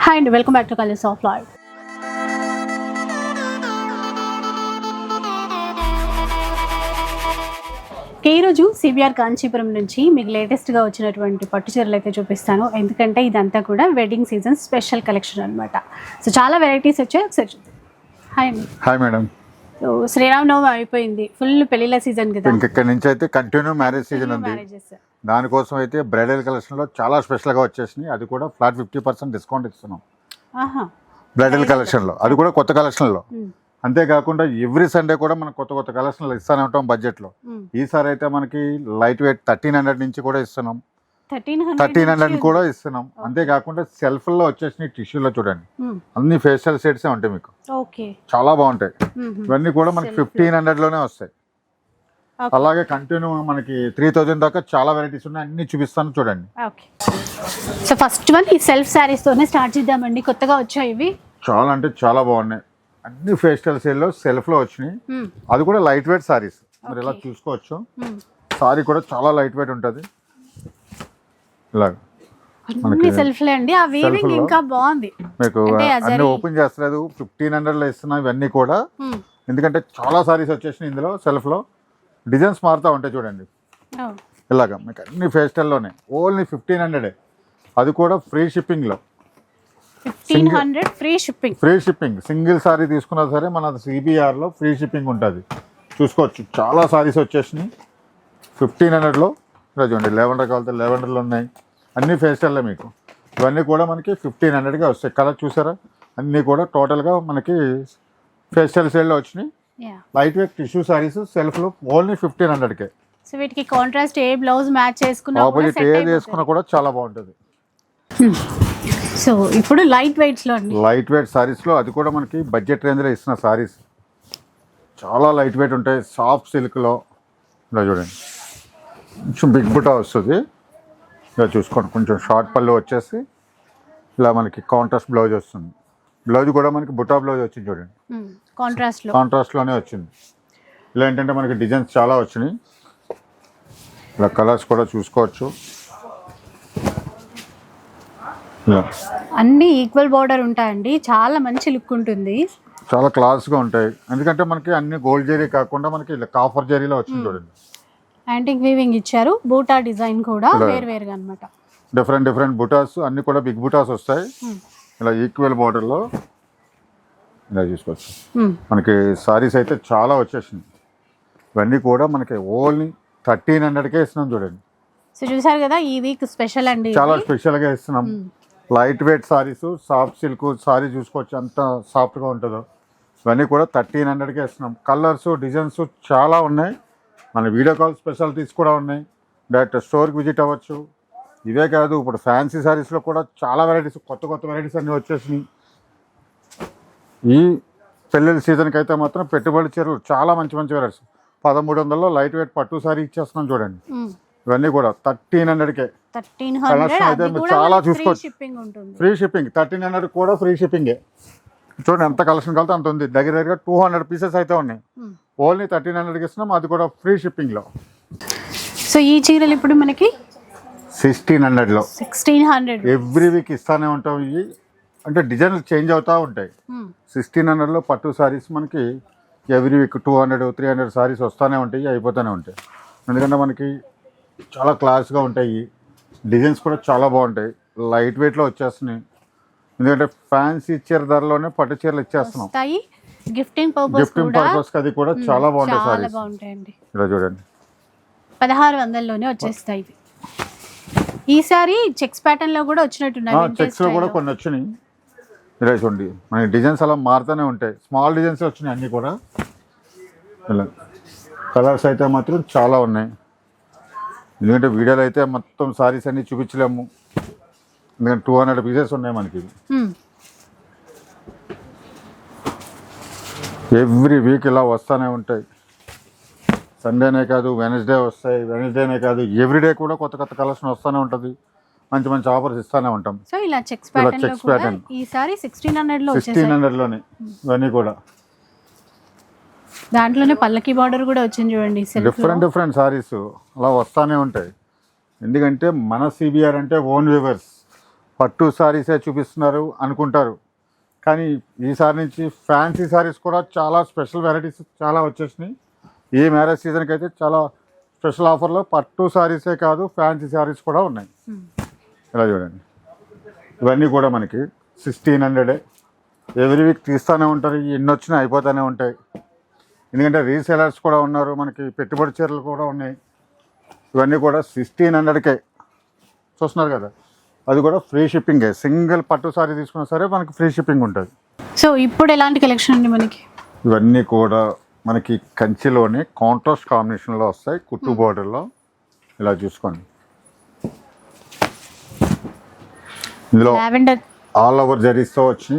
Hi and welcome back to Colors of Life. ఈరోజు CBR Kanchipuram నుంచి మీకు లేటెస్ట్గా వచ్చినటువంటి పట్టు చీరలు అయితే చూపిస్తాను. ఎందుకంటే ఇదంతా కూడా వెడ్డింగ్ సీజన్ స్పెషల్ కలెక్షన్ అనమాట. సో చాలా వెరైటీస్ వచ్చాయి, ఒకసారి చూద్దాం. హాయ్ అండి. Hi madam. సో శ్రీరామనవమి అయిపోయింది, ఫుల్ పెళ్లిళ్ళ సీజన్ కదా. ఇక్కడ నుంచి అయితే కంటిన్యూ మ్యారేజ్ సీజన్ ఉంది. దానికోసం అయితే బ్రైడల్ కలెక్షన్లో చాలా స్పెషల్గా వచ్చేసినాయి. అది కూడా ఫ్లాట్ 50% డిస్కౌంట్ ఇస్తున్నాం బ్రైడల్ కలెక్షన్లో, అది కూడా కొత్త కలెక్షన్లో. అంతేకాకుండా ఎవ్రీ సండే కూడా మనం కొత్త కొత్త కలెక్షన్లు ఇస్తూనే ఉంటాం బడ్జెట్లో. ఈసారి అయితే మనకి లైట్ వెయిట్ 1300 నుంచి కూడా ఇస్తున్నాం, 1300 కూడా ఇస్తున్నాం. అంతేకాకుండా సెల్ఫ్లో వచ్చేసినాయి టిష్యూలో చూడండి, అన్ని ఫేషియల్ సెట్స్ ఉంటాయి మీకు, చాలా బాగుంటాయి. ఇవన్నీ కూడా మనకి 1500లోనే వస్తాయి. అలాగే కంటిన్యూ మనకి 3000 దాకా చాలా వెరైటీస్ ఉన్నాయి, అన్ని చూపిస్తాను చూడండి. సో ఫస్ట్ వన్ ఈ సెల్ఫ్ శారీస్ తోనే స్టార్ట్ చేద్దామండి. కొత్తగా వచ్చాయి ఇవి, చాలా అంటే చాలా బాగున్నాయి. అన్ని ఫేషియల్ సేల్లో సెల్ఫ్లో వచ్చినాయి. అది కూడా లైట్ వెయిట్ సారీస్, మీరు ఇలా చూసుకోవచ్చు. సారీ కూడా చాలా లైట్ వెయిట్ ఉంటుంది. ఇలాగ మీకు అన్ని ఓపెన్ చేస్తలేదు, 1500లో ఇస్తున్నాం ఇవన్నీ కూడా. ఎందుకంటే చాలా సారీస్ వచ్చేసినాయి ఇందులో. సెల్ఫ్లో డిజైన్స్ మారుతూ ఉంటాయి చూడండి. ఇలాగ మీకు అన్ని ఫేస్టల్లోనే ఓన్లీ 1500. అది కూడా ఫ్రీ షిప్పింగ్లో, 1500 ఫ్రీ షిప్పింగ్. సింగిల్ సారీ తీసుకున్నా సరే మన సిబిఆర్లో ఫ్రీ షిప్పింగ్ ఉంటుంది. చూసుకోవచ్చు చాలా సారీస్ వచ్చేసినాయి 1500లో. ఇలా చూడండి, లెవెండర్ కావాలంటే లెవెండర్లో ఉన్నాయి, అన్ని ఫేస్టల్లో మీకు. ఇవన్నీ కూడా మనకి 1500గా వస్తాయి. కలర్ చూసారా, అన్నీ కూడా టోటల్గా మనకి ఫేస్టల్ సేల్లో వచ్చినాయి. లైట్ వెయిట్ టిష్యూ సారీస్ సెల్ఫ్లో ఓన్లీ 1500కే. సో వీటికి కాంట్రాస్ట్ ఏ బ్లౌజ్ మ్యాచ్ చేసుకున్నా, ఆపోజిట్ ఏది వేసుకున్నా కూడా చాలా బాగుంటుంది. సో ఇప్పుడు లైట్ వెయిట్స్లో, లైట్ వెయిట్ సారీస్లో అది కూడా మనకి బడ్జెట్ రేంజ్లో ఇస్తున్న సారీస్ చాలా లైట్ వెయిట్ ఉంటాయి. సాఫ్ట్ సిల్క్లో ఇలా చూడండి, కొంచెం బిగ్ బుటా వస్తుంది. ఇలా చూసుకోండి, కొంచెం షార్ట్ పళ్ళు వచ్చేసి ఇలా మనకి కాంట్రాస్ట్ బ్లౌజ్ వస్తుంది. బ్లౌజ్ కూడా మనకి బుటా బ్లౌజ్ వచ్చింది చూడండి, కాంట్రాస్ట్లోనే వచ్చింది. ఇలా ఏంటంటే మనకి డిజైన్స్ చాలా వచ్చినాయి. ఇలా కలర్స్ కూడా చూసుకోవచ్చు. అన్ని ఈక్వల్ బార్డర్ ఉంటాయండి, చాలా మంచి లుక్ ఉంటుంది, చాలా క్లాస్గా ఉంటాయి. ఎందుకంటే మనకి అన్ని గోల్డ్ జరీ కాకుండా మనకి ఇలా కాఫర్ జరీలో వచ్చింది చూడండి. యాంటిక్ వీవింగ్ ఇచ్చారు, బూటా డిజైన్ కూడా వేరువేరుగా అన్నమాట. డిఫరెంట్ బుటాస్, అన్ని కూడా బిగ్ బుటాస్ వస్తాయి. ఇలా ఈక్వల్ బార్డర్లో ఇలా చూసుకోవచ్చు. మనకి సారీస్ అయితే చాలా వచ్చేసింది. ఇవన్నీ కూడా మనకి ఓన్లీ 1300కే ఇస్తున్నాం చూడండి. సో చూసారు కదా, ఈ వీక్ స్పెషల్ అండి, చాలా స్పెషల్గా ఇస్తున్నాం. Light weight saris, soft silk sorry చూసుకోవచ్చు, అంత సాఫ్ట్గా ఉంటుందో. ఇవన్నీ కూడా 1300కే ఇస్తున్నాం. కలర్స్ డిజైన్స్ చాలా ఉన్నాయి. మన వీడియో కాల్ స్పెషాలిటీస్ కూడా ఉన్నాయి. డైరెక్ట్ స్టోర్కి విజిట్ అవ్వచ్చు. ఇవే కాదు, ఇప్పుడు ఫ్యాన్సీ సారీస్లో కూడా చాలా వెరైటీస్, కొత్త వెరైటీస్ అన్నీ వచ్చేసినాయి. ఈ పెళ్ళిళ్ళ సీజన్కి అయితే మాత్రం పెట్టుబడి చీరలు చాలా మంచి వెరైటీస్. 1300లో లైట్ వెయిట్ పట్టు సారీ ఇచ్చేస్తున్నాం చూడండి. ఇవన్నీ కూడా 1300కే. కలెక్షన్ అయితే మీరు చాలా చూసుకోవచ్చు. ఫ్రీ షిప్పింగ్ 1300 కూడా ఫ్రీ షిప్పింగే. చూడండి ఎంత కలెక్షన్ కలితే అంత ఉంది. దగ్గరగా 200 పీసెస్ అయితే ఉన్నాయి. ఓన్లీ 1300కి ఇస్తున్నాం, అది కూడా ఫ్రీ షిప్పింగ్లో. సో ఈ చీరలు ఇప్పుడు మనకి 1600లో, 1600 ఎవ్రీ వీక్ ఇస్తానే ఉంటాం. ఇవి అంటే డిజైన్లు చేంజ్ అవుతూ ఉంటాయి. 1600లో పట్టు సారీస్ మనకి ఎవ్రీ వీక్ 200-300 సారీస్ వస్తూనే ఉంటాయి, అయిపోతూనే ఉంటాయి. ఎందుకంటే మనకి చాలా క్లాస్గా ఉంటాయి. డిజైన్స్ కూడా చాలా బాగుంటాయి, లైట్ వెయిట్లో వచ్చేస్తున్నాయి. ఎందుకంటే ఫ్యాన్సీ చీర ధరలోనే పట్టు చీరలు ఇచ్చేస్తున్నాం. గిఫ్టింగ్ పర్పస్ అది కూడా చాలా బాగుంటాయి సారీస్. ఇలా చూడండి, 1600లోనే వచ్చేస్తాయి. ఈసారి చెక్స్ ప్యాటర్న్ లో కూడా వచ్చినట్టున్నాయి, చెక్స్ లో కూడా కొన్ని వచ్చినాయి. ఇలా చూడండి, మన డిజైన్స్ అలా మారుతూనే ఉంటాయి. స్మాల్ డిజైన్స్ వచ్చినాయి అన్నీ కూడా. ఇలా కలర్స్ అయితే మాత్రం చాలా ఉన్నాయి. ఎందుకంటే వీడియోలో అయితే మొత్తం సారీస్ అన్ని చూపించలేము, ఎందుకంటే 200 పీసెస్ ఉన్నాయి మనకి. ఎవ్రీ వీక్ ఇలా వస్తూనే ఉంటాయి. సండేనే కాదు, వెనస్డే వస్తాయి. వెనస్డేనే కాదు, ఎవ్రీడే కూడా కొత్త కలెక్షన్ వస్తూనే ఉంటుంది. మంచి ఆఫర్స్ ఇస్తూనే ఉంటాం. సో ఇలా చెక్స్ ప్యాటర్న్ ఈసారి 1600లోనే ఇవన్నీ కూడా. దాంట్లోనే పల్లకి బార్డర్ కూడా వచ్చింది చూడండి. డిఫరెంట్ సారీస్ అలా వస్తూనే ఉంటాయి. ఎందుకంటే మన సిబిఆర్ అంటే ఓన్ వీవర్స్, పట్టు సారీసే చూపిస్తున్నారు అనుకుంటారు, కానీ ఈసారి నుంచి ఫ్యాన్సీ సారీస్ కూడా చాలా స్పెషల్ వెరైటీస్ చాలా వచ్చేసినాయి. ఈ మ్యారేజ్ సీజన్కి అయితే చాలా స్పెషల్ ఆఫర్లో పట్టు సారీసే కాదు ఫ్యాన్సీ సారీస్ కూడా ఉన్నాయి. ఇలా చూడండి, ఇవన్నీ కూడా మనకి 1600. ఎవ్రీ వీక్ తీస్తూనే ఉంటారు, ఎన్ని వచ్చినా అయిపోతూనే ఉంటాయి. ఎందుకంటే రీసేలర్స్ కూడా ఉన్నారు, మనకి పెట్టుబడి చీరలు కూడా ఉన్నాయి. ఇవన్నీ కూడా 1600కే చూస్తున్నారు కదా, అది కూడా ఫ్రీ షిప్పింగే. సింగిల్ పట్టు సారీ తీసుకున్నా సరే మనకి ఫ్రీ షిప్పింగ్ ఉంటుంది. సో ఇప్పుడు ఎలాంటి కలెక్షన్ అండి మనకి? ఇవన్నీ కూడా మనకి కంచిలోనే కాంట్రాస్ట్ కాంబినేషన్లో వస్తాయి, కుట్టు బోర్డర్లో. ఇలా చూసుకోండి, ఇందులో లావెండర్ ఆల్ ఓవర్ జరీస్తో వచ్చి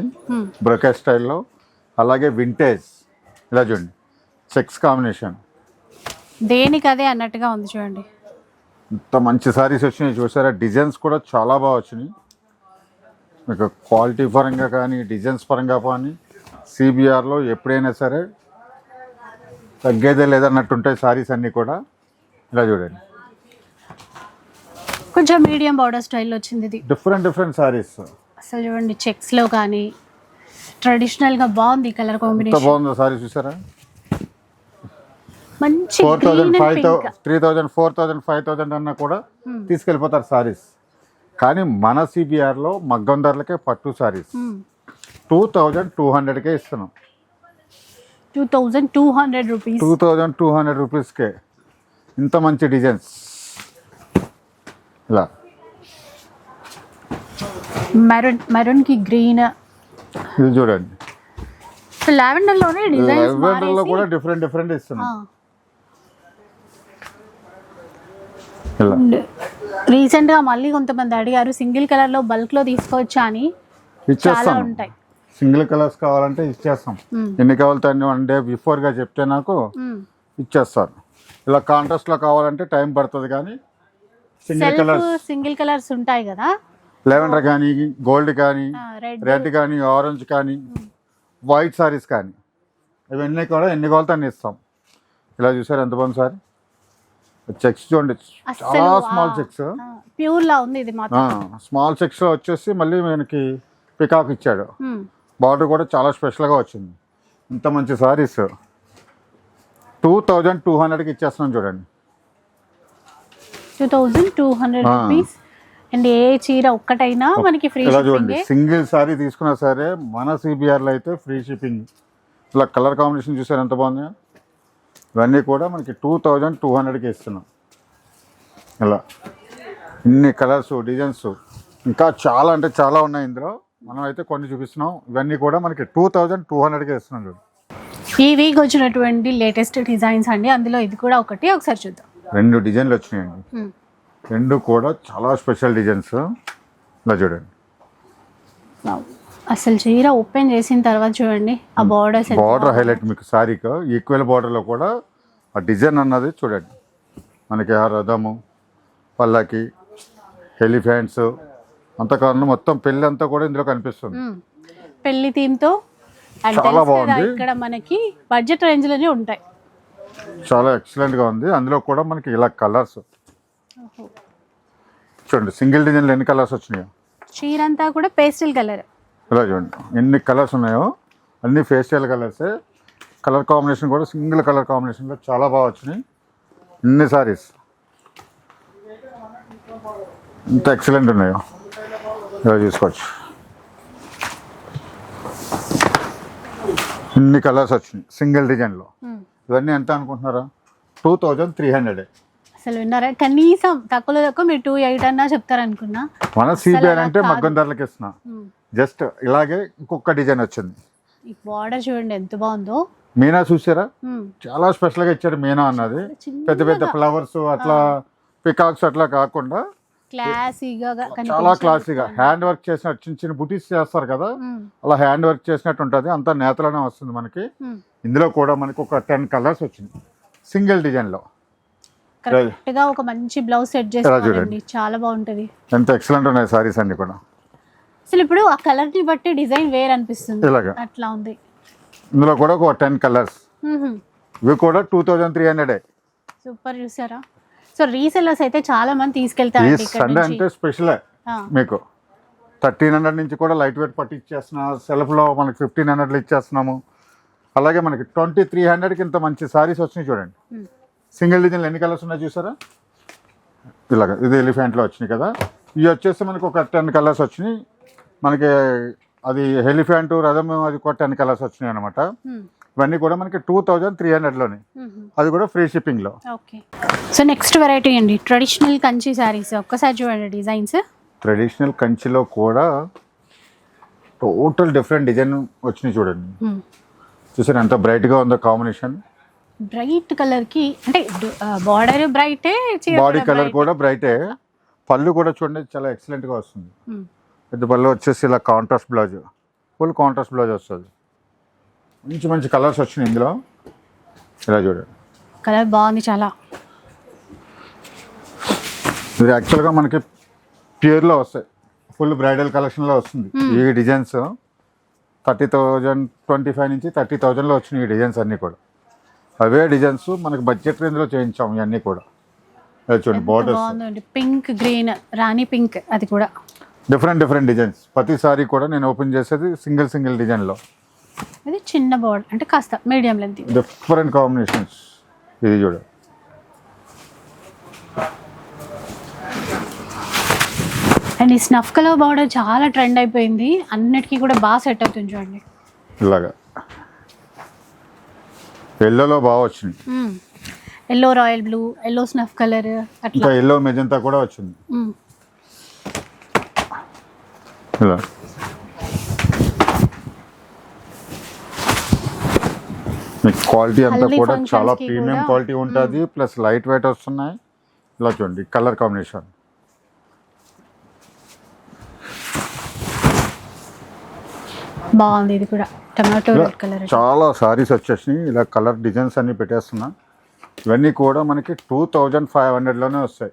బ్రొకెట్ స్టైల్లో, అలాగే వింటేజ్. ఇలా చూడండి, చెక్స్ కాంబినేషన్, దేనికి అదే అన్నట్టుగా ఉంది చూడండి. ఇంత మంచి సారీస్ వచ్చినాయి చూసారా. డిజైన్స్ కూడా చాలా బాగా వచ్చినాయి మీకు, క్వాలిటీ పరంగా కానీ డిజైన్స్ పరంగా కానీ. సిబిఆర్లో ఎప్పుడైనా సరే తగ్గేదే లేదన్నట్టుంటాయి సారీస్ అన్నీ కూడా. ఇలా చూడండి, కొంచెం మీడియం బార్డర్ స్టైల్ వచ్చింది ఇది. డిఫరెంట్ సారీస్ అసలు చూడండి, చెక్స్లో కానీ ట్రెడిషనల్గా బాగుంది కలర్ ఎంత కాంబినేషన్. బాగుందో సారీ చూసారా. మంచి 4000, 5000, 3000, 4000, 5000 అన్నా కూడా తీసుకెళ్ళిపోతారు సారీస్. కానీ మన సిబిఆర్లో మగ్గం ధరలకే పట్టు సారీస్ 2200కే ఇస్తున్నాం. 2200 రూపీస్. 2200 రూపీస్కే ఇంత మంచి డిజైన్స్. ఇలా మెరూన్ కి గ్రీన్, ఇది చూడండి, లావెండర్ లోనే డిజైన్స్ లావెండర్లో కూడా డిఫరెంట్ ఇస్తున్నాం. ఇలా రీసెంట్ గా మళ్ళీ కొంతమంది అడిగారు సింగిల్ కలర్ లో బల్క్ లో తీసుకోవచ్చా అని. చాలా ఇచ్చేస్తాం, ఉంటాయి. సింగిల్ కలర్స్ కావాలంటే ఇచ్చేస్తాం. ఎన్ని కావాలంటే అన్ని 1 డే బిఫోర్గా చెప్తే నాకు ఇచ్చేస్తారు. ఇలా కాంట్రాస్ట్లో కావాలంటే టైం పడుతుంది, కానీ సింగిల్ కలర్స్ ఉంటాయి కదా, లెవెండర్ కానీ, గోల్డ్ కానీ, రెడ్ కానీ, ఆరెంజ్ కానీ, వైట్ సారీస్ కానీ, ఇవన్నీ కూడా ఎన్ని కావాలితే అన్ని ఇస్తాం. ఇలా చూసారు ఎంత బాగుంది సారీ. చెక్స్ చూడండి, చాలా స్మాల్ చెక్స్, ప్యూర్ లా ఉంది ఇది మాత్రం. స్మాల్ చెక్స్లో వచ్చేసి మళ్ళీ మనకి పికాక్ ఇచ్చాడు. బార్డర్ కూడా చాలా స్పెషల్గా వచ్చింది. ఇంత మంచి సారీస్ 2200కి ఇచ్చేస్తున్నాం చూడండి. 2200 రూపీస్. అండ్ ఏ చీర ఒక్కటైనా మనకి ఫ్రీ ఇలా చూడండి, షిప్పింగ్. సింగిల్ సారీ తీసుకున్నా సరే మన సిబిఆర్లో అయితే ఫ్రీ షిప్పింగ్. ఇలా కలర్ కాంబినేషన్ చూసారు ఎంత బాగుంది. ఇవన్నీ కూడా మనకి 2200కి ఇస్తున్నాం. ఇలా ఇన్ని కలర్స్, డిజైన్స్, ఇంకా చాలా అంటే చాలా ఉన్నాయి ఇందులో. మనం అయితే కొన్ని చూపిస్తున్నాం. ఇవన్నీ కూడా మనకి 2200కే ఇస్తున్నాం చూడండి. ఈ వీక్ వచ్చినటువంటి లేటెస్ట్ డిజైన్స్ అండి, అందులో ఇది కూడా ఒకసారి చూద్దాం. 2 డిజైన్లు వచ్చినాయండి, 2 కూడా చాలా స్పెషల్ డిజైన్స్. ఇలా చూడండి, అసలు చీర ఓపెన్ చేసిన తర్వాత చూడండి ఆ బార్డర్స్. బార్డర్ హైలైట్ మీకు సారీకి ఈక్వల్ బార్డర్లో కూడా ఆ డిజైన్ అన్నది చూడండి. మనకి ఆ రథము, పల్లకి, ఎలిఫెంట్స్ అంత కారణం మొత్తం పెళ్ళి అంతా కూడా ఇందులో కనిపిస్తుంది. పెళ్లి థీమ్ తో చాలా బాగుంది. ఇక్కడ మనకి బడ్జెట్ రేంజ్ లోనే ఉంటాయి. చాలా ఎక్సలెంట్ గా ఉంది. అందులో కూడా మనకి ఇలా కలర్స్ చూడండి, సింగిల్ డిజైన్లో ఎన్ని కలర్స్ వచ్చినాయో. చీర అంతా కూడా పేస్టల్ కలర్. ఇలా చూడండి ఎన్ని కలర్స్ ఉన్నాయో, అన్ని ఫేషియల్ కలర్సే. కలర్ కాంబినేషన్ కూడా సింగిల్ కలర్ కాంబినేషన్లో చాలా బాగా వచ్చినాయి. ఇన్ని సారీస్ ఇంత ఎక్సలెంట్ ఉన్నాయో ఇలా చూసుకోవచ్చు. ఇన్ని కలర్స్ వచ్చినాయి సింగిల్ డిజైన్లో. ఇవన్నీ ఎంత అనుకుంటున్నారా? 2300. అసలు విన్నారా, కనీసం తక్కువలో తక్కువ మీరు 28 అన్నా చెప్తారనుకున్నా. మన సిబిఆర్ అంటే మగ్గం ధరలకి ఇస్తున్నా. జస్ట్ ఇలాగే ఇంకొక డిజైన్ వచ్చింది. ఈ బార్డర్ చూడండి ఎంత బాగుందో. మీనా చూసారా, చాలా స్పెషల్ గా ఇచ్చారు. మీనా అన్నది పెద్ద పెద్ద ఫ్లవర్స్ అట్లా పికాక్స్ అట్లా కాకుండా క్లాసీగా, చాలా క్లాసీగా హ్యాండ్ వర్క్ చేసినట్టు చిన్న చిన్న బుటీస్ చేస్తారు కదా, అలా హ్యాండ్ వర్క్ చేసినట్టు ఉంటుంది. అంతా నేతలోనే వస్తుంది మనకి. ఇందులో కూడా మనకి ఒక 10 కలర్స్ వచ్చింది సింగిల్ డిజైన్ లో. కరెక్ట్ గా ఒక మంచి బ్లౌజ్ సెట్ చేసుకోండి, చాలా బాగుంటది. ఎంత ఎక్సలెంట్ ఉన్నాయి సారీస్ అన్ని కూడా. అసలు ఇప్పుడు ఆ కలర్ ని బట్టి డిజైన్ వేర్ అనిపిస్తుంది, ఇలాగా అట్లా ఉంది. ఇందులో కూడా ఒక 10 కలర్స్. ఇవి కూడా 2300. సూపర్. చూసారా, సో రీసెల్లర్స్ అయితే చాలా మంది తీసుకెళ్తారు. సండే అంటే స్పెషల్ మీకు 1300 నుంచి కూడా లైట్ వెయిట్ పట్టు ఇచ్చేస్తున్నా. సెల్ఫ్లో మనకి 1500లో ఇచ్చేస్తున్నాము. అలాగే మనకి 2300కి ఇంత మంచి సారీస్ వచ్చినాయి చూడండి. సింగిల్ డిజైన్లు ఎన్ని కలర్స్ ఉన్నాయి చూసారా? ఇలాగ ఇది ఎలిఫెంట్లో వచ్చినాయి కదా. ఇవి వచ్చేసి మనకి ఒక 10 కలర్స్ వచ్చినాయి. మనకి అది ఎలిఫెంట్ రథం అది కూడా 10 కలర్స్ వచ్చినాయి అనమాట. ఇవన్నీ కూడా మనకి 2300లోనే, అది కూడా ఫ్రీ షిప్పింగ్లో. ఓకే. సో నెక్స్ట్ వెరైటీ అండి, ట్రెడిషనల్ కంచి శారీస్. ఒక్కసారి చూడండి డిజైన్స్. ట్రెడిషనల్ కంచిలో కూడా టోటల్ డిఫరెంట్ డిజైన్ వచ్చినాయి చూడండి. చూసారు ఎంత బ్రైట్గా ఉందో కాంబినేషన్. బ్రైట్ కలర్కి అంటే బార్డర్ బ్రైటే, బాడీ కలర్ కూడా బ్రైటే. పళ్ళు కూడా చూడండి చాలా ఎక్సలెంట్గా వస్తుంది. పెద్ద పళ్ళు వచ్చేసి ఇలా contrast blouse, full contrast blouse వస్తుంది. మంచి మంచి కలర్స్ వచ్చినాయి ఇందులో. ఇలా చూడండి, కలర్ బాగుంది చాలా. ఇది యాక్చువల్గా మనకి ప్యూర్లో వస్తాయి, ఫుల్ బ్రైడల్ కలెక్షన్లో వస్తుంది. ఈ డిజైన్స్ 30,000, 25 నుంచి 30,000లో వచ్చినాయి ఈ డిజైన్స్ అన్నీ కూడా. అవే డిజైన్స్ మనకి బడ్జెట్ రేంజ్లో చేయించాము ఇవన్నీ కూడా. చూడండి బార్డర్స్ పింక్, గ్రీన్, రాణి పింక్, అది కూడా డిఫరెంట్ డిజైన్స్. ప్రతిసారి కూడా నేను ఓపెన్ చేసేది సింగిల్ డిజైన్లో. ఇది చిన్న బార్డర్ అంటే కాస్త మీడియం లెంత్, డిఫరెంట్ కాంబినేషన్స్. ఇది చూడ అండ్ ఈ స్నఫ్ కలర్ బార్డర్ చాలా ట్రెండ్ అయిపోయింది, అన్నిటికీ కూడా బాగా సెట్ అవుతుంది చూడండి. ఇలాగా ఎల్లోలో బాగా వచ్చింది. Yellow royal blue, yellow snuff colour, అట్లా ఎల్లో మెజంతా కూడా వచ్చింది. ఇలా మీకు క్వాలిటీ అంతా కూడా చాలా ప్రీమియం క్వాలిటీ ఉంటుంది, ప్లస్ లైట్ వెయిట్ వస్తున్నాయి. ఇలా చూడండి కలర్ కాంబినేషన్. బాగుంది. ఇది కూడా టమాటో రెడ్ కలర్. చాలా సారీస్ వచ్చేసినాయి. ఇలా కలర్ డిజైన్స్ అన్ని పెట్టేస్తున్నా. ఇవన్నీ కూడా మనకి 2500లోనే వస్తాయి.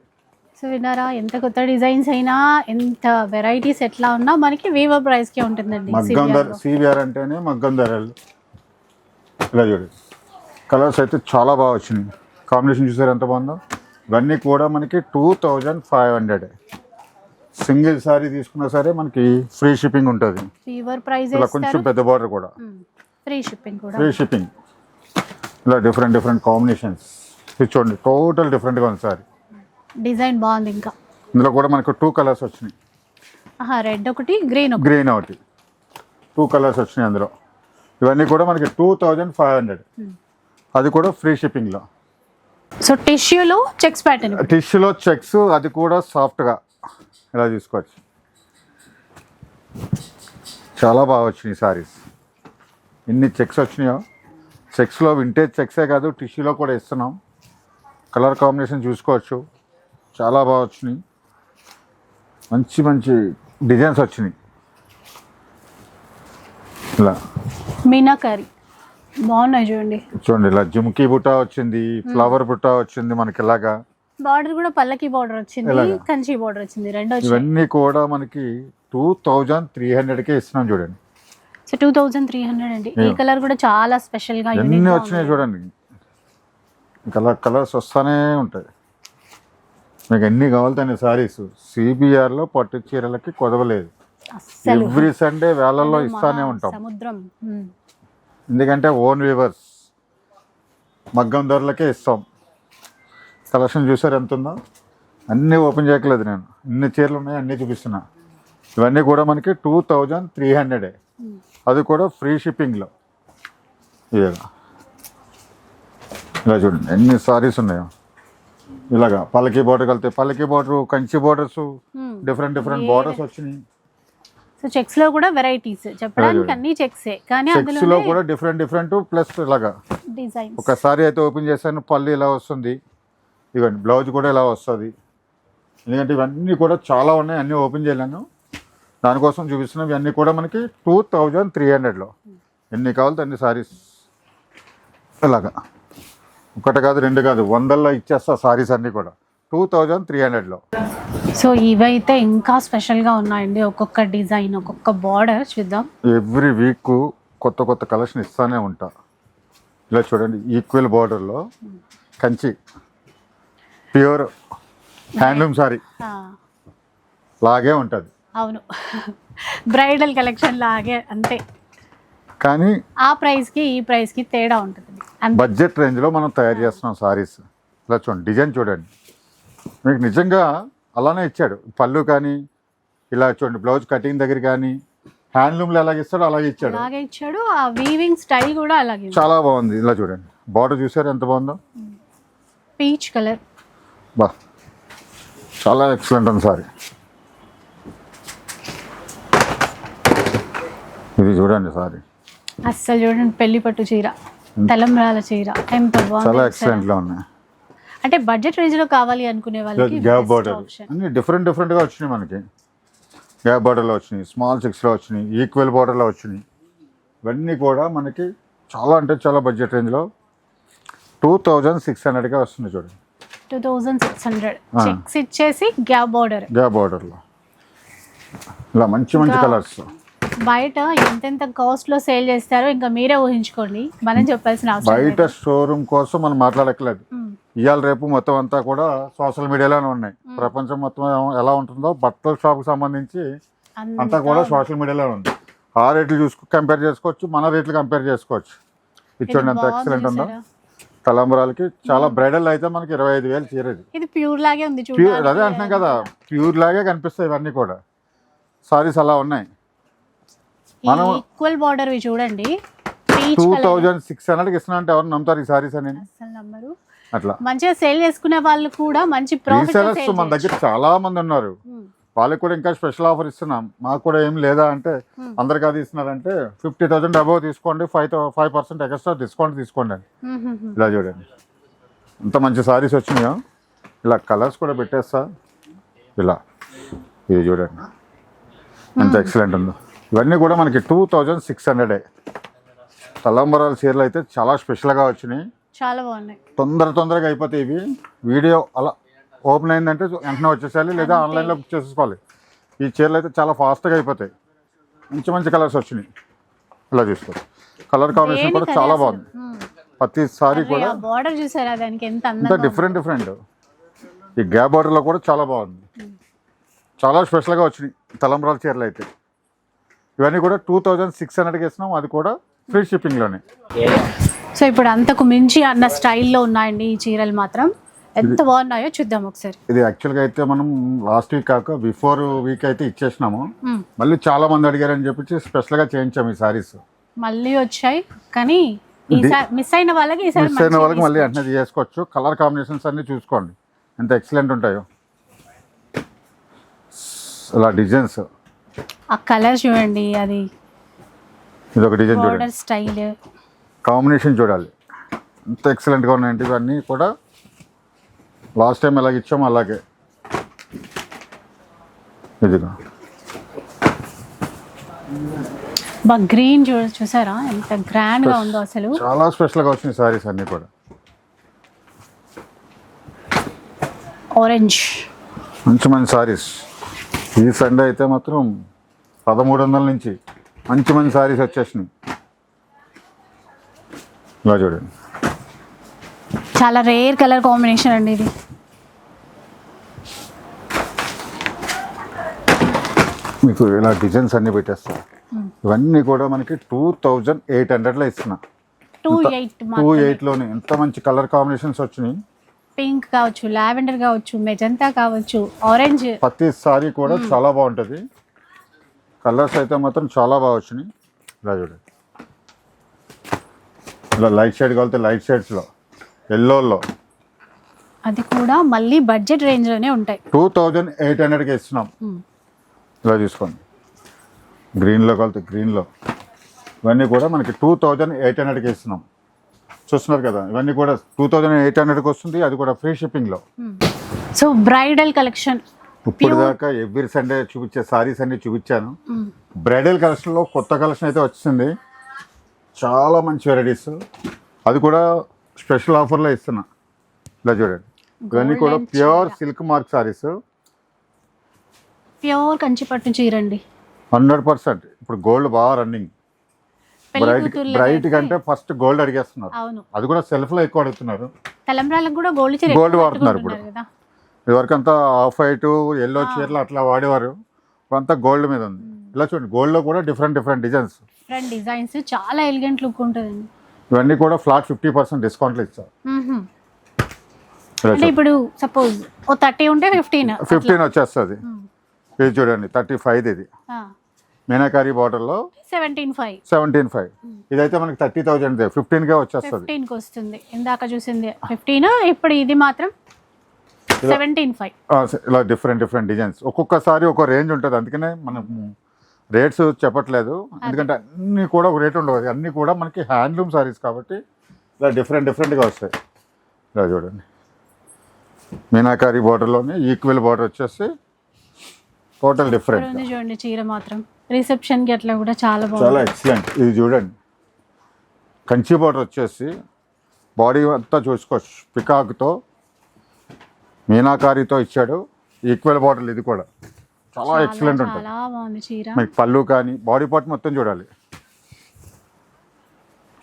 సో విన్నారా, ఎంత కొత్త డిజైన్స్ అయినా, ఎంత వెరైటీస్ ఎట్లా ఉన్నా మనకి వీవర్ ప్రైస్కే ఉంటుందండి. మగ్గం ధర, సివిఆర్ అంటేనే మగ్గం ధరలు. ఇలా చూడండి కలర్స్ అయితే చాలా బాగా వచ్చినాయి. కాంబినేషన్ చూసారు ఎంత బాగుందో. ఇవన్నీ కూడా మనకి 2500. సింగిల్ సారీ తీసుకున్నా సరే మనకి ఫ్రీ షిప్పింగ్ ఉంటుంది. వీవర్ ప్రైస్ ఇలా కొంచెం పెద్ద బార్డర్ కూడా ఫ్రీ షిప్పింగ్ కూడా. Free shipping. ఇలా డిఫరెంట్ కాంబినేషన్స్. ఇది చూడండి టోటల్ డిఫరెంట్గా ఉంది సారీ. డిజైన్ బాగుంది. ఇంకా ఇందులో కూడా మనకు 2 కలర్స్ వచ్చినాయి. రెడ్ ఒకటి, గ్రీన్ ఒకటి, 2 కలర్స్ వచ్చినాయి అందులో. ఇవన్నీ కూడా మనకి 2500, అది కూడా ఫ్రీ షిప్పింగ్లో. సో టిష్యూలో చెక్స్ ప్యాటర్న్, టిష్యూలో చెక్స్, అది కూడా సాఫ్ట్గా ఇలా తీసుకోవచ్చు. చాలా బాగా వచ్చినాయి సారీస్. ఎన్ని చెక్స్ వచ్చినాయో. చెక్స్లో వింటేజ్ చెక్సే కాదు, టిష్యూలో కూడా ఇస్తున్నాం. కలర్ కాంబినేషన్ చూసుకోవచ్చు, చాలా బాగా వచ్చినాయి. మంచి డిజైన్స్ వచ్చినాయి. ఇలా మీనాకరీ బాగున్నాయి చూడండి. ఇలా జుమ్కీ బుట్ట వచ్చింది, ఫ్లవర్ బుట్ట వచ్చింది మనకి. ఇలాగా బార్డర్ కూడా పల్లకి బార్డర్ వచ్చింది, కంచి బార్డర్ వచ్చింది, రెండు వచ్చింది. ఇవన్నీ కూడా మనకి 2300కే ఇస్తున్నాం చూడండి. సో 2300 అండి. ఈ కలర్ కూడా చాలా స్పెషల్ గా ఎన్ని వచ్చినాయి చూడండి. కలర్స్ వస్తానే ఉంటాయి. మీకు ఎన్ని కావాలితే అన్ని సారీస్. సిబిఆర్లో పట్టు చీరలకి కొదవలేదు. ఎవ్రీ సండే వేళల్లో ఇస్తానే ఉంటాం. సముద్రం. ఎందుకంటే ఓన్ వీవర్స్, మగ్గం ధరలకే ఇస్తాం. కలెక్షన్ చూసారు ఎంత ఉందో. అన్నీ ఓపెన్ చేయట్లేదు నేను, ఇన్ని చీరలు ఉన్నాయి అన్నీ చూపిస్తున్నా. ఇవన్నీ కూడా మనకి 2300, అది కూడా ఫ్రీ షిప్పింగ్లో. ఇలా చూడండి ఎన్ని సారీస్ ఉన్నాయో. ఇలాగా పల్లకి బార్డర్ కలితే పల్లకి border, Kanchi borders, different borders వచ్చినాయి. సో చెక్స్ లో కూడా వెరైటీస్ చెప్పడానికి అన్ని చెక్సే, కానీ చెక్స్ లో కూడా డిఫరెంట్ ప్లస్ ఇలాగా డిజైన్. ఒక సారీ అయితే ఓపెన్ చేశాను, పళ్ళు ఇలా వస్తుంది. ఇవన్నీ బ్లౌజ్ కూడా ఇలా వస్తుంది. ఎందుకంటే ఇవన్నీ కూడా చాలా ఉన్నాయి, అన్నీ ఓపెన్ చేయలేను, దానికోసం చూపిస్తున్నాం. ఇవన్నీ కూడా మనకి 2300లో. ఎన్ని కావాలితే అన్ని సారీస్. ఇలాగా ఒకటి కాదు, రెండు కాదు, 100లో ఇచ్చేస్తా సారీస్ అన్నీ కూడా 2300లో. సో ఇవైతే ఇంకా స్పెషల్గా ఉన్నాయండి. ఒక్కొక్క డిజైన్, ఒక్కొక్క బార్డర్ చూద్దాం. ఎవ్రీ వీక్ కొత్త కలెక్షన్ ఇస్తానే ఉంటా. ఇలా చూడండి ఈక్వల్ బార్డర్లో కంచి ప్యూర్ హ్యాండ్లూమ్ సారీ లాగే ఉంటుంది. అవును బ్రైడల్ కలెక్షన్ లాగే అంతే, కానీ ఆ ప్రైస్కి ఈ ప్రైస్కి తేడా ఉంటుంది అంతే. బడ్జెట్ రేంజ్లో మనం తయారు చేస్తున్నాం సారీస్. ఇలా చూడండి, డిజైన్ చూడండి, మీకు నిజంగా అలానే ఇచ్చాడు. పళ్ళు కానీ ఇలా చూడండి, బ్లౌజ్ కటింగ్ దగ్గర కానీ హ్యాండ్లూమ్లో ఎలాగ ఇస్తాడో అలాగే ఇచ్చాడు. అలాగే ఇచ్చాడు, ఆ వీవింగ్ స్టైల్ కూడా అలాగే ఉంది. చాలా బాగుంది. ఇలా చూడండి, బార్డర్ చూసారు ఎంత బాగుందో, పీచ్ కలర్, బా చాలా ఎక్సలెంట్ ఉంది సారీ. ఇది చూడండి సారీ, అస్సలు చూడండి పెళ్లి పట్టు చీర, తలంబ్రాల చీర ఎంత చాలా బాగుంది. ఎక్సలెంట్లో ఉన్నాయి. అంటే బడ్జెట్ రేంజ్ లో కావాలి అనుకునే వాళ్ళకి గ్యాప్ best బార్డర్ option. అన్ని డిఫరెంట్గా వచ్చినాయి మనకి. గ్యాప్ బార్డర్లో వచ్చినాయి, స్మాల్ 6లో వచ్చినాయి, ఈక్వల్ బార్డర్లో వచ్చినాయి. ఇవన్నీ కూడా మనకి చాలా అంటే చాలా బడ్జెట్ రేంజ్లో 2600గా వస్తుంది చూడండి. 2600 చెక్స్ ఇచ్చేసి గ్యాప్ బార్డర్. గ్యాప్ బార్డర్లో ఇలా మంచి మంచి కలర్స్. బయట ఎంతెంత కాస్ట్ లో సేల్ చేస్తారో ఇంకా మీరే ఊహించుకోండి, మనం చెప్పాల్సిన అవసరం బయట లేదు. షోరూమ్ కోసం మనం మాట్లాడట్లేదు. మ్మ్. ఇవాళ రేపు మొత్తం అంతా కూడా సోషల్ మీడియాలోనే ఉన్నాయి. ప్రపంచం మొత్తం ఎలా ఉంటుందో బట్టల షాప్కి సంబంధించి అంతా కూడా సోషల్ మీడియాలో ఉంది. ఆ రేట్లు కంపేర్ చేసుకోవచ్చు, మన రేట్లు కంపేర్ చేసుకోవచ్చు. ఇది చూడండి ఎంత ఎక్సలెంట్ ఉందో. తలంబరాలకి చాలా బ్రైడల్ అయితే మనకి 25,000 చీర. ఇది ప్యూర్ లాగే ఉంది ప్యూర్ అదే అంటున్నాం కదా, ప్యూర్ లాగే కనిపిస్తాయి ఇవన్నీ కూడా. సారీస్ అలా ఉన్నాయి. మనం ఈక్వల్ బార్డర్ చూడండి, పీచ్ 2600కి ఇస్తున్నా అంటే ఎవరు నమ్ముతారు ఈ సారీస్ అని? అసలు నంబరు. అట్లా మంచిగా సేల్ చేసుకునే వాళ్ళు కూడా మంచి ప్రాఫిట్ రీసెలర్స్ మన దగ్గర చాలా మంది ఉన్నారు. వాళ్ళకి కూడా ఇంకా స్పెషల్ ఆఫర్ ఇస్తున్నాం. మాకు కూడా ఏం లేదా అంటే అందరికి అది ఇస్తున్నారంటే 50,000 అబౌవ్ తీసుకోండి, 5% ఎక్స్ట్రా డిస్కౌంట్ తీసుకోండి అని. ఇలా చూడండి ఎంత మంచి సారీస్ వచ్చినాయో. ఇలా కలర్స్ కూడా పెట్టేస్తా. ఇలా ఇది చూడండి ఎంత ఎక్సలెంట్ ఉందో. ఇవన్నీ కూడా మనకి 2600. తలంబరాల చీరలు అయితే చాలా స్పెషల్గా వచ్చినాయి, చాలా బాగున్నాయి. తొందరగా అయిపోతాయి ఇవి. వీడియో అలా ఓపెన్ అయిందంటే వెంటనే వచ్చేసేయాలి, లేదా ఆన్లైన్లో బుక్ చేసేసుకోవాలి. ఈ చీరలు అయితే చాలా ఫాస్ట్గా అయిపోతాయి. మంచి మంచి కలర్స్ వచ్చినాయి. ఇలా చూసుకోండి, కలర్ కాంబినేషన్ కూడా చాలా బాగుంది. ప్రతి సారీ కూడా బార్డర్ చూసారా దానికి ఎంత అంత అందంగా డిఫరెంట్. ఈ గ్యాప్ బార్డర్లో కూడా చాలా బాగుంది. చాలా స్పెషల్గా వచ్చినాయి తలంబరాల చీరలు అయితే. ఇవన్నీ కూడా 2600కి ఇస్తున్నాం, అది కూడా ఫ్రీ షిప్పింగ్లోనే. సో ఇప్పుడు అంతకు మించి అన్న స్టైల్లో ఉన్నాయండి ఈ చీరలు మాత్రం. ఎంత బాగున్నాయో చూద్దాం ఒకసారి. ఇది యాక్చువల్గా అయితే మనం లాస్ట్ వీక్ కాక బిఫోర్ వీక్ అయితే ఇచ్చేసినాము. మళ్ళీ చాలా మంది అడిగారని చెప్పి స్పెషల్గా చేయించాము ఈ సారీస్. మళ్ళీ వచ్చాయి కానీ ఈసారి మిస్ అయిన వాళ్ళకి ఈసారి మిస్ అయిన వాళ్ళకి మళ్ళీ వెంటనే చేసుకోవచ్చు. కలర్ కాంబినేషన్స్ అన్ని చూసుకోండి ఎంత ఎక్సలెంట్ ఉంటాయో. అలా డిజైన్స్, ఆ కలర్ చూడండి, అది ఇది ఒక డిజైన్ చూడండి, బార్డర్ స్టైల్ కాంబినేషన్ చూడాలి ఎంత ఎక్సలెంట్గా ఉన్నాయంటే. ఇవన్నీ కూడా లాస్ట్ టైం ఎలాగ ఇచ్చాము అలాగే. ఇదిగా గ్రీన్ చూసారా ఎంత గ్రాండ్ గా ఉందో అసలు. చాలా స్పెషల్గా వచ్చినాయి సారీస్ అన్నీ కూడా. ఆరెంజ్ మంచి మంచి సారీస్. ఈ సండే అయితే మాత్రం 1300 నుంచి మంచి మంచి సారీస్ వచ్చేసినాయి. ఇలా చూడండి, చాలా రేర్ కలర్ కాంబినేషన్ అండి ఇది. మీకు ఇలా డిజైన్స్ అన్నీ పెట్టేస్తారు. ఇవన్నీ కూడా మనకి 2800లో ఇస్తున్నా. 28లోనే ఎంత మంచి కలర్ కాంబినేషన్స్ వచ్చినాయి. పింక్ కావచ్చు, లావెండర్ కావచ్చు, మెజంతా కావచ్చు, ఆరెంజ్. ప్రతి సారీ కూడా చాలా బాగుంటుంది. కలర్స్ అయితే మాత్రం చాలా బాగా వచ్చినాయి. ఇలా చూడండి, ఇలా లైట్ షేడ్ కావాలంటే లైట్ షేడ్స్లో, ఎల్లోలో, అది కూడా మళ్ళీ బడ్జెట్ రేంజ్లోనే ఉంటాయి. 2800కి ఇస్తున్నాం. ఇలా చూసుకోండి, గ్రీన్లో కలితే గ్రీన్లో. ఇవన్నీ కూడా మనకి 2800కి ఇస్తున్నాం. చూస్తున్నారు కదా, ఇవన్నీ కూడా 2800కి వస్తుంది, అది కూడా ఫ్రీ షిప్పింగ్లో. సో బ్రైడల్ కలెక్షన్ ఇప్పుడు దాకా ఎవ్రీ సండే చూపించే సారీస్ అన్ని చూపించాను. బ్రైడల్ కలెక్షన్లో కొత్త కలెక్షన్ అయితే వచ్చింది, చాలా మంచి వెరైటీస్. అది కూడా స్పెషల్ ఆఫర్లో ఇస్తున్నా. ఇలా చూడండి, ఇవన్నీ కూడా pure silk mark sarees, pure కంచిపట్టు చీరండి. 100%. ఇప్పుడు గోల్డ్ బాగా రన్నింగ్. బ్రైట్ కంటే ఫస్ట్ గోల్డ్ అడిగేస్తున్నారు. అవును, అది కూడా సెల్ఫ్లో ఎక్కువ అడుగుతున్నారు. తలంబ్రాలకు కూడా గోల్డ్ వాడుతున్నారు ఇప్పుడు. ఇదివరకు అంతా ఆఫ్ వైట్, ఎల్లో చీరలు అట్లా వాడేవారు. అంతా గోల్డ్ మీద ఉంది. ఇలా చూడండి, గోల్డ్లో కూడా డిఫరెంట్ డిజైన్స్, డిఫరెంట్ డిజైన్స్, చాలా ఎలిగెంట్ లుక్ ఉంటుందండి. ఇవన్నీ కూడా ఫ్లాట్ 50% డిస్కౌంట్లో ఇచ్చారు. అంటే ఇప్పుడు సపోజ్ ఓ 30 ఉంటే 15 వచ్చేస్తుంది. ఇది చూడండి 35, ఇది మీనాకారి బార్డర్లో 17.5. ఇదైతే మనకి 30,000, 15కే వచ్చేస్తుంది. 15కి వస్తుంది. ఇందాక చూసింది 15, ఇప్పుడు ఇది మాత్రం 17.5. ఇలా డిఫరెంట్ డిజైన్స్, ఒక్కొక్కసారి ఒక రేంజ్ ఉంటుంది. అందుకనే మనం రేట్స్ చెప్పట్లేదు, ఎందుకంటే అన్నీ కూడా ఒక రేట్ ఉండవు. అన్నీ కూడా మనకి హ్యాండ్లూమ్ సారీస్ కాబట్టి ఇలా డిఫరెంట్గా వస్తాయి. ఇలా చూడండి, మీనాకారి బార్డర్లోనే ఈక్వల్ బార్డర్ వచ్చేసి టోటల్ డిఫరెంట్. చూడండి చీర మాత్రం రిసెప్షన్కి అట్లా కూడా చాలా బాగుంది, చాలా ఎక్సలెంట్. ఇది చూడండి, కంచి బార్డర్ వచ్చేసి బాడీ అంతా చూసుకోవచ్చు, పికాక్తో మీనాకారితో ఇచ్చాడు. ఈక్వల్ బార్డర్ ఇది కూడా చాలా ఎక్సలెంట్ ఉంటుంది. చాలా బాగుంది చీర. మీకు పళ్ళు కానీ బాడీ పార్ట్ మొత్తం చూడాలి.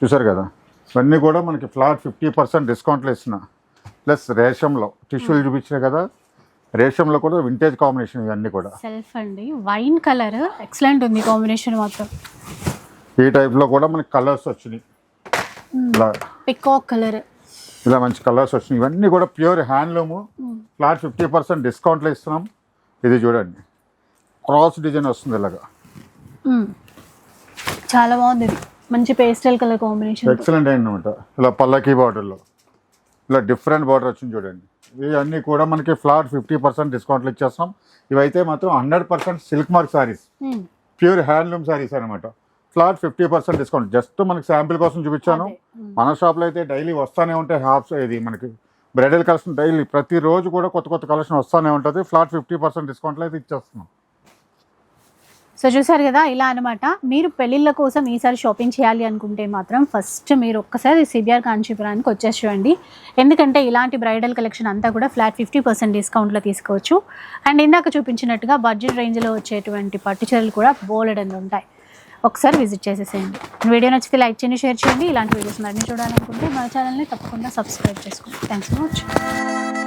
చూసారు కదా, ఇవన్నీ కూడా మనకి ఫ్లాట్ 50% డిస్కౌంట్లో ఇస్తున్నా. ప్లస్ రేషంలో టిష్యూలు చూపించారు కదా, రేషంలో కూడా వింటేజ్ కాంబినేషన్ ఇవన్నీ కూడా. సెల్ఫ్ అండి, వైన్ కలర్ ఎక్సలెంట్ ఉంది కాంబినేషన్ మాత్రం. ఈ టైప్లో కూడా మనకి కలర్స్ వచ్చినాయి, ఇలా పికాక్ కలర్, ఇలా మంచి కలర్స్ వచ్చినాయి. ఇవన్నీ కూడా ప్యూర్ హ్యాండ్లూము, ఫ్లాట్ 50% డిస్కౌంట్లో ఇస్తున్నాం. ఇది చూడండి, క్రాస్ డిజైన్ వస్తుంది ఇలాగా, చాలా బాగుంది. ఇది మంచి పేస్టల్ కలర్ కాంబినేషన్, ఎక్సలెంట్ అయిందన్నమాట. ఇలా పల్లకి బార్డర్లో ఇలా డిఫరెంట్ బార్డర్ వచ్చింది చూడండి. ఇవన్నీ కూడా మనకి ఫ్లాట్ 50% డిస్కౌంట్లు ఇచ్చేస్తాం. ఇవైతే మాత్రం 100% silk mark sarees, pure handloom sarees అనమాట. Flat 50% discount. జస్ట్ మనకి శాంపిల్ కోసం చూపించాను. మన షాప్లో అయితే డైలీ వస్తూనే ఉంటాయి హాఫ్స్. ఇది మనకి బ్రైడల్ కలెక్షన్ డైలీ ప్రతిరోజు కూడా కొత్త కలెక్షన్ వస్తూనే ఉంటుంది. ఫ్లాట్ 50% డిస్కౌంట్లో అయితే ఇచ్చేస్తున్నాం. సో చూసారు కదా, ఇలా అనమాట. మీరు పెళ్ళిళ్ళ కోసం ఈసారి షాపింగ్ చేయాలి అనుకుంటే మాత్రం ఫస్ట్ మీరు ఒక్కసారి సిబిఆర్ కాంచీపురానికి వచ్చేసి చూడండి. ఎందుకంటే ఇలాంటి బ్రైడల్ కలెక్షన్ అంతా కూడా ఫ్లాట్ 50% డిస్కౌంట్లో తీసుకోవచ్చు. అండ్ ఇందాక చూపించినట్టుగా బడ్జెట్ రేంజ్లో వచ్చేటువంటి పట్టు చీరలు కూడా బోలెడన్ని ఉంటాయి. ఒకసారి విజిట్ చేసేసేయండి. వీడియో నచ్చితే లైక్ చేయండి, షేర్ చేయండి. ఇలాంటి వీడియోస్ మరిన్ని చూడాలనుకుంటే మన ఛానల్ని తప్పకుండా సబ్స్క్రైబ్ చేసుకోండి. Thanks for watching.